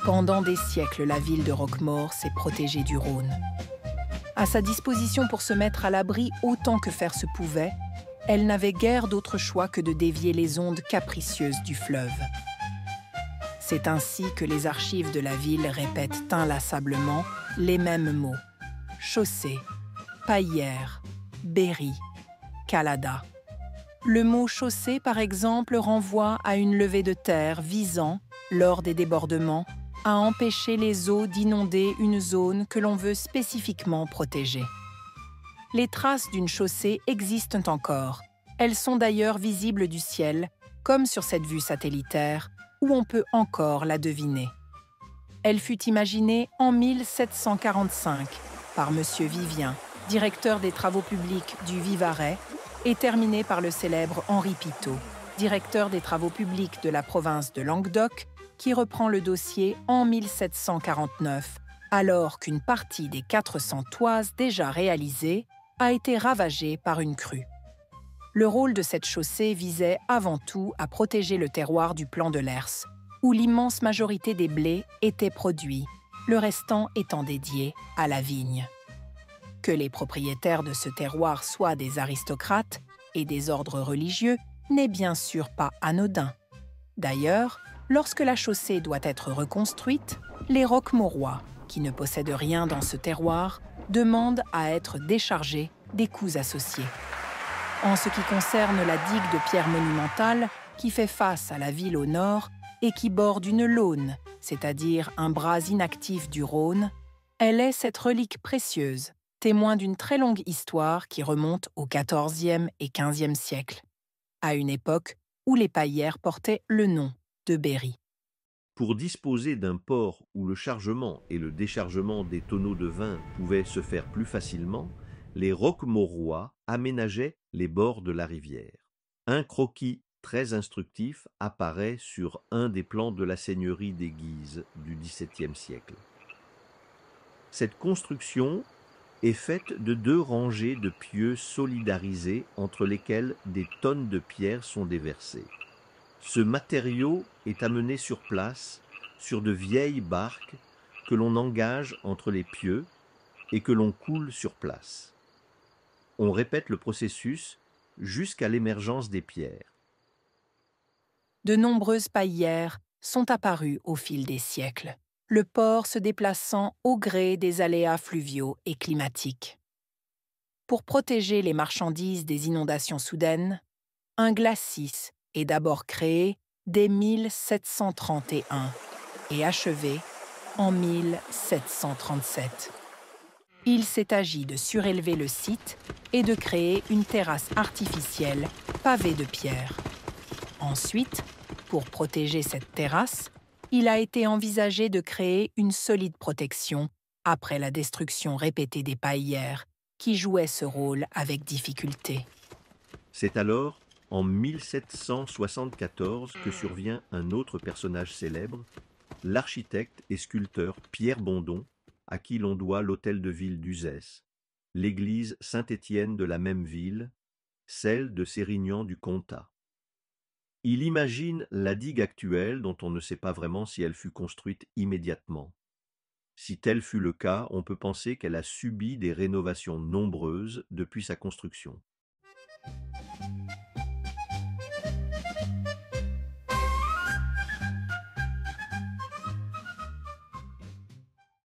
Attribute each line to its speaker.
Speaker 1: Pendant des siècles, la ville de Roquemaure s'est protégée du Rhône. À sa disposition pour se mettre à l'abri autant que faire se pouvait, elle n'avait guère d'autre choix que de dévier les ondes capricieuses du fleuve. C'est ainsi que les archives de la ville répètent inlassablement les mêmes mots: chaussée, paillière, berry, calada. Le mot chaussée, par exemple, renvoie à une levée de terre visant, lors des débordements, à empêcher les eaux d'inonder une zone que l'on veut spécifiquement protéger. Les traces d'une chaussée existent encore. Elles sont d'ailleurs visibles du ciel, comme sur cette vue satellitaire, où on peut encore la deviner. Elle fut imaginée en 1745 par M. Vivien, directeur des travaux publics du Vivarais, et terminée par le célèbre Henri Pitot, directeur des travaux publics de la province de Languedoc, qui reprend le dossier en 1749, alors qu'une partie des 400 toises déjà réalisées a été ravagée par une crue. Le rôle de cette chaussée visait avant tout à protéger le terroir du plan de l'Hers, où l'immense majorité des blés étaient produits, le restant étant dédié à la vigne. Que les propriétaires de ce terroir soient des aristocrates et des ordres religieux n'est bien sûr pas anodin. D'ailleurs, lorsque la chaussée doit être reconstruite, les Roquemaurois, qui ne possèdent rien dans ce terroir, demandent à être déchargés des coûts associés. En ce qui concerne la digue de pierre monumentale, qui fait face à la ville au nord et qui borde une laune, c'est-à-dire un bras inactif du Rhône, elle est cette relique précieuse, témoin d'une très longue histoire qui remonte au XIVe et XVe siècle, à une époque où les paillières portaient le nom de Berry.
Speaker 2: Pour disposer d'un port où le chargement et le déchargement des tonneaux de vin pouvaient se faire plus facilement, les Roquemaurois aménageaient les bords de la rivière. Un croquis très instructif apparaît sur un des plans de la seigneurie des Guises du XVIIe siècle. Cette construction est faite de 2 rangées de pieux solidarisés entre lesquels des tonnes de pierres sont déversées. Ce matériau est amené sur place sur de vieilles barques que l'on engage entre les pieux et que l'on coule sur place. On répète le processus jusqu'à l'émergence des pierres.
Speaker 1: De nombreuses paillières sont apparues au fil des siècles, le port se déplaçant au gré des aléas fluviaux et climatiques. Pour protéger les marchandises des inondations soudaines, un glacis est d'abord créé dès 1731 et achevé en 1737. Il s'est agi de surélever le site et de créer une terrasse artificielle pavée de pierres. Ensuite, pour protéger cette terrasse, il a été envisagé de créer une solide protection après la destruction répétée des paillières, qui jouaient ce rôle avec difficulté.
Speaker 2: C'est alors, en 1774, que survient un autre personnage célèbre, l'architecte et sculpteur Pierre Bondon, à qui l'on doit l'hôtel de ville d'Uzès, l'église Saint-Étienne de la même ville, celle de Sérignan du Comtat. Il imagine la digue actuelle dont on ne sait pas vraiment si elle fut construite immédiatement. Si tel fut le cas, on peut penser qu'elle a subi des rénovations nombreuses depuis sa construction.